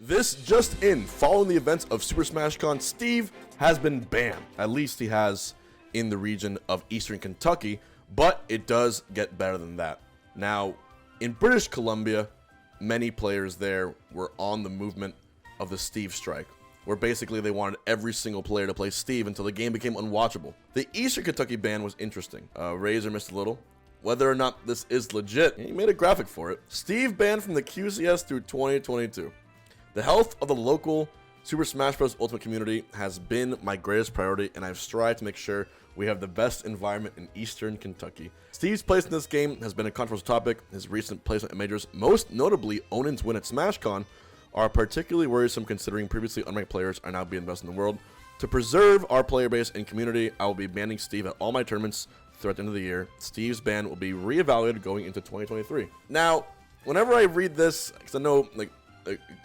This just in, following the events of Super Smash Con, Steve has been banned. At least he has in the region of Eastern Kentucky, but it does get better than that. Now, in British Columbia, many players there were on the movement of the Steve strike, where basically they wanted every single player to play Steve until the game became unwatchable. The Eastern Kentucky ban was interesting. Razor missed a little. Whether or not this is legit, he made a graphic for it. Steve banned from the QCS through 2022. The health of the local Super Smash Bros. Ultimate community has been my greatest priority, and I've strived to make sure we have the best environment in Eastern Kentucky. Steve's place in this game has been a controversial topic. His recent placement in majors, most notably Onin's win at SmashCon, are particularly worrisome considering previously unranked players are now being the best in the world. To preserve our player base and community, I will be banning Steve at all my tournaments throughout the end of the year. Steve's ban will be reevaluated going into 2023. Now, whenever I read this, because I know like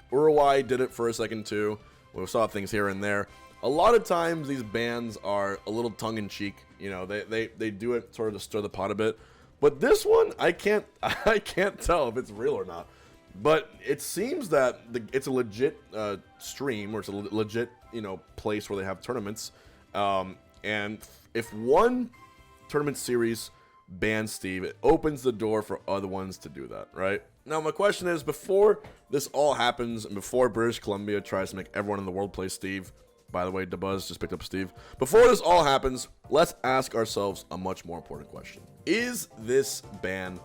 Uruguay did it for a second too, we saw things here and there. A lot of times these bans are a little tongue-in-cheek. You know, they do it sort of to stir the pot a bit. But this one, I can't tell if it's real or not. But it seems that it's a legit stream, or it's a legit, you know, place where they have tournaments. And if one tournament series bans Steve, it opens the door for other ones to do that, right? Now, my question is, before this all happens, and before British Columbia tries to make everyone in the world play Steve, by the way, DeBuzz just picked up Steve. Before this all happens, let's ask ourselves a much more important question. Is this ban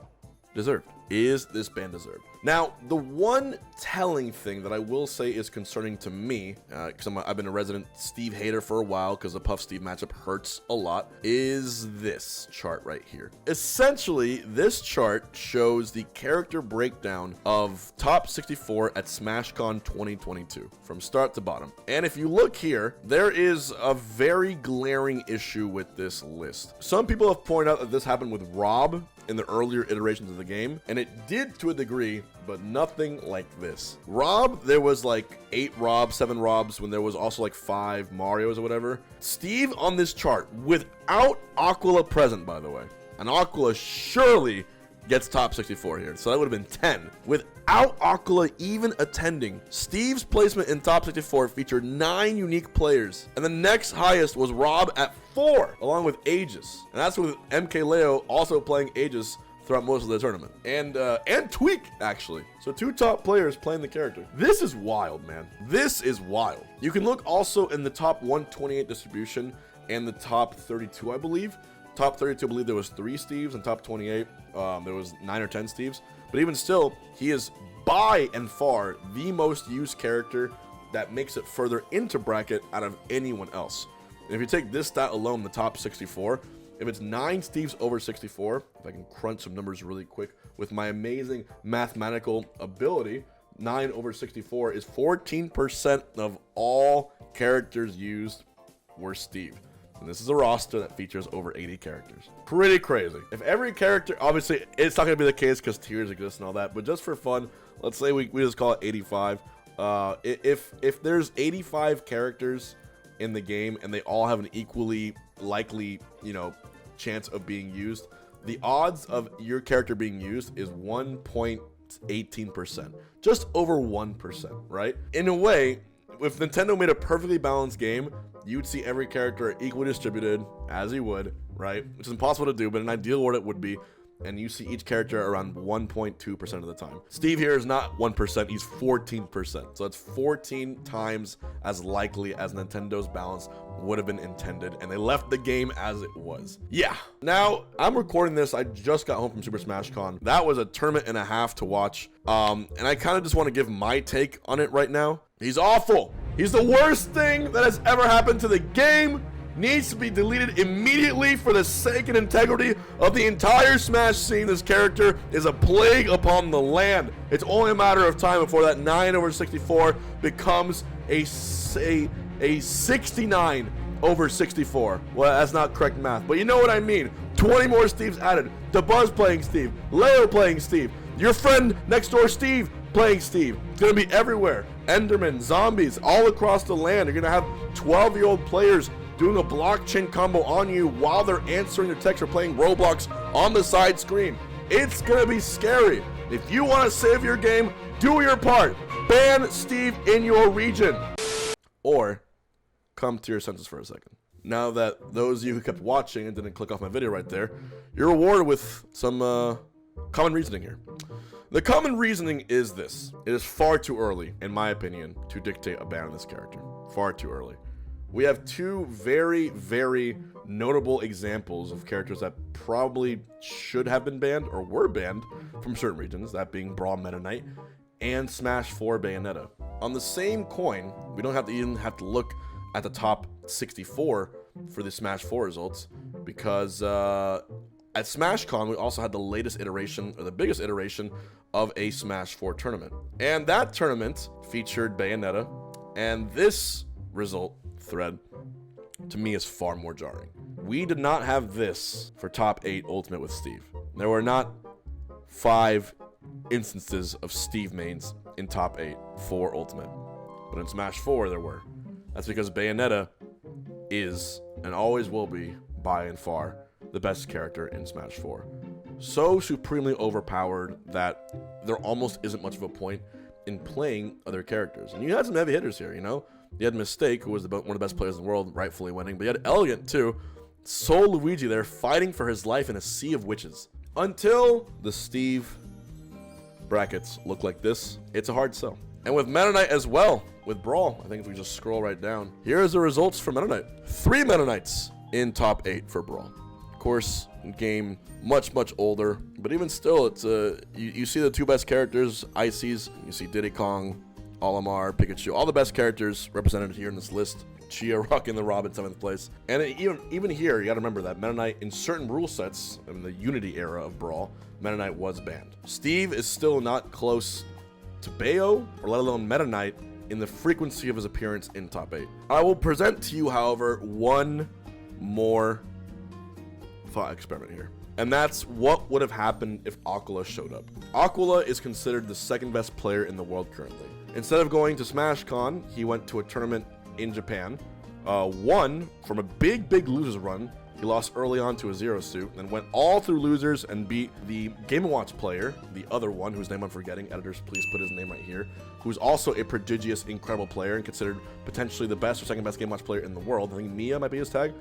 deserved? Is this ban deserved? Now, the one telling thing that I will say is concerning to me, because I've been a resident Steve hater for a while because the Puff Steve matchup hurts a lot, is this chart right here. Essentially, this chart shows the character breakdown of top 64 at SmashCon 2022 from start to bottom. And if you look here, there is a very glaring issue with this list. Some people have pointed out that this happened with Rob in the earlier iterations of the game, and it did to a degree, but nothing like this. Rob, there was like 8 Robs, 7 Robs, when there was also like 5 Marios or whatever. Steve on this chart, without Acola present, by the way, and Acola surely gets top 64 here, so that would have been 10. Without Acola even attending, Steve's placement in top 64 featured 9 unique players, and the next highest was Rob at 4, along with Aegis, and that's with MK Leo also playing Aegis throughout most of the tournament, and Tweak actually. So 2 top players playing the character. This is wild, man. This is wild. You can look also in the top 128 distribution and the top 32, I believe. Top 32, I believe there was 3 Steves, and top 28, there was 9 or 10 Steves. But even still, he is by and far the most used character that makes it further into bracket out of anyone else. And if you take this stat alone, the top 64, if it's 9 Steves over 64, if I can crunch some numbers really quick with my amazing mathematical ability, 9 over 64 is 14% of all characters used were Steve. And this is a roster that features over 80 characters. Pretty crazy. If every character, obviously it's not gonna be the case because tiers exist and all that, but just for fun, let's say we just call it 85. If there's 85 characters in the game and they all have an equally likely, you know, chance of being used, the odds of your character being used is 1.18%, just over 1%, right? In a way, if Nintendo made a perfectly balanced game, you would see every character equally distributed, as you would, right? Which is impossible to do, but in an ideal world it would be. And you see each character around 1.2% of the time. Steve here is not 1%, he's 14%. So it's 14 times as likely as Nintendo's balance would have been intended, and they left the game as it was. Yeah. Now, I'm recording this, I just got home from Super Smash Con. That was a tournament and a half to watch. And I kind of just want to give my take on it right now. He's awful. He's the worst thing that has ever happened to the game. Needs to be deleted immediately for the sake and integrity of the entire Smash scene. This character is a plague upon the land. It's only a matter of time before that 9 over 64 becomes a 69 over 64. Well, that's not correct math, but you know what I mean. 20 more Steves added. DeBuzz playing Steve. Leo playing Steve. Your friend next door Steve playing Steve. It's gonna be everywhere. Enderman, zombies, all across the land. You're gonna have 12-year-old players doing a blockchain combo on you while they're answering their text or playing Roblox on the side screen. It's gonna be scary. If you want to save your game, do your part. ban Steve in your region. Or come to your senses for a second. Now that those of you who kept watching and didn't click off my video right there, you're rewarded with some common reasoning here. The common reasoning is this. It is far too early, in my opinion, to dictate a ban on this character. Far too early. We have two very, very notable examples of characters that probably should have been banned or were banned from certain regions, that being Brawl Meta Knight and Smash 4 Bayonetta. On the same coin, we don't have to even have to look at the top 64 for the Smash 4 results, because at SmashCon, we also had the latest iteration, or the biggest iteration, of a Smash 4 tournament. And that tournament featured Bayonetta, and this result thread, to me, is far more jarring. We did not have this for top 8 Ultimate with Steve. There were not 5 instances of Steve mains in top 8 for Ultimate. But in Smash 4, there were. That's because Bayonetta is, and always will be, by and far, the best character in Smash 4. So supremely overpowered that there almost isn't much of a point in playing other characters. And you had some heavy hitters here, you know? You had Mistake, who was one of the best players in the world, rightfully winning, but you had Elegant, too. Soul Luigi there, fighting for his life in a sea of witches. Until the Steve brackets look like this, it's a hard sell. And with Meta Knight as well, with Brawl, I think if we just scroll right down, here's the results for Meta Knight. 3 Meta Knights in top 8 for Brawl. Of course, game much older, but even still, it's you see the 2 best characters, Ices, you see Diddy Kong, Olimar, Pikachu, all the best characters represented here in this list. Chia rocking the Rob in 7th place. And even here, you gotta remember that Meta Knight, in certain rule sets, in the Unity era of Brawl, Meta Knight was banned. Steve is still not close to Bayo, or let alone Meta Knight, in the frequency of his appearance in top 8. I will present to you, however, one more thought experiment here. And that's what would have happened if Acola showed up. Acola is considered the 2nd best player in the world currently. Instead of going to SmashCon, he went to a tournament in Japan, won from a big losers run. He lost early on to a Zero Suit, then went all through losers and beat the Game & Watch player, the other one whose name I'm forgetting. Editors, please put his name right here. Who's also a prodigious, incredible player and considered potentially the best or 2nd best Game & Watch player in the world. I think Mia might be his tag.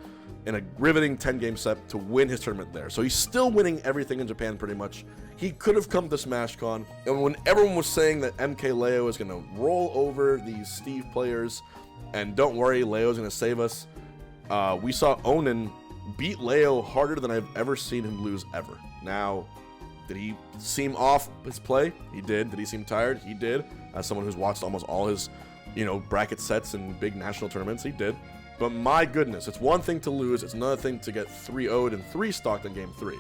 In a riveting 10-game set to win his tournament there. So he's still winning everything in Japan pretty much. He could have come to SmashCon, and when everyone was saying that MK Leo is going to roll over these Steve players, and don't worry, Leo's going to save us, we saw Onin beat Leo harder than I've ever seen him lose ever. Now, did he seem off his play? He did. Did he seem tired? He did. As someone who's watched almost all his, bracket sets and big national tournaments, he did. But my goodness, it's one thing to lose, it's another thing to get 3-0'd and 3-stocked in game 3.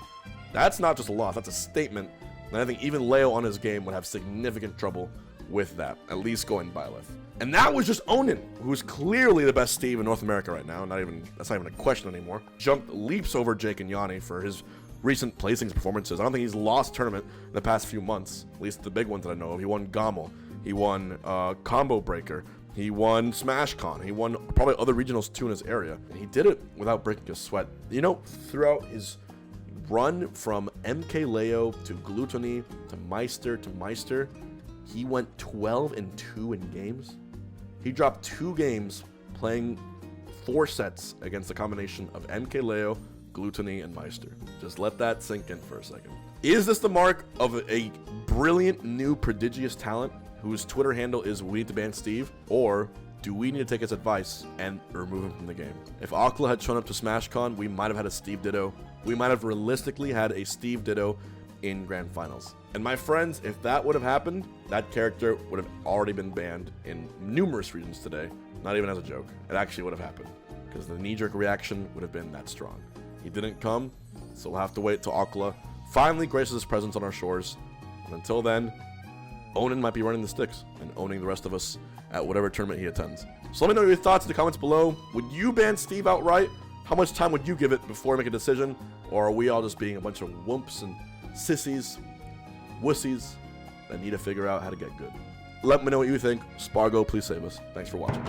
That's not just a loss, that's a statement. And I think even Leo on his game would have significant trouble with that, at least going Byleth. And that was just Onin, who's clearly the best Steve in North America right now. That's not even a question anymore. Jumped leaps over Jake and Yanni for his recent placings performances. I don't think he's lost tournament in the past few months, at least the big ones that I know of. He won Gommel, he won Combo Breaker, he won SmashCon. He won probably other regionals too in his area. And he did it without breaking a sweat. Throughout his run from MK Leo to Gluttony to Meister, he went 12-2 in games. He dropped 2 games playing 4 sets against the combination of MK Leo, Gluttony, and Meister. Just let that sink in for a second. Is this the mark of a brilliant new prodigious talent whose Twitter handle is "We need to ban Steve," or do we need to take his advice and remove him from the game? If Acola had shown up to SmashCon, we might have had a Steve Ditto. We might have realistically had a Steve Ditto in Grand Finals. And my friends, if that would have happened, that character would have already been banned in numerous regions today. Not even as a joke. It actually would have happened, because the knee-jerk reaction would have been that strong. He didn't come, so we'll have to wait till Acola finally graces his presence on our shores. And until then, Onin might be running the sticks and owning the rest of us at whatever tournament he attends. So let me know your thoughts in the comments below. Would you ban Steve outright? How much time would you give it before you make a decision? Or are we all just being a bunch of whoops and sissies, wussies that need to figure out how to get good? Let me know what you think. Spargo, please save us. Thanks for watching.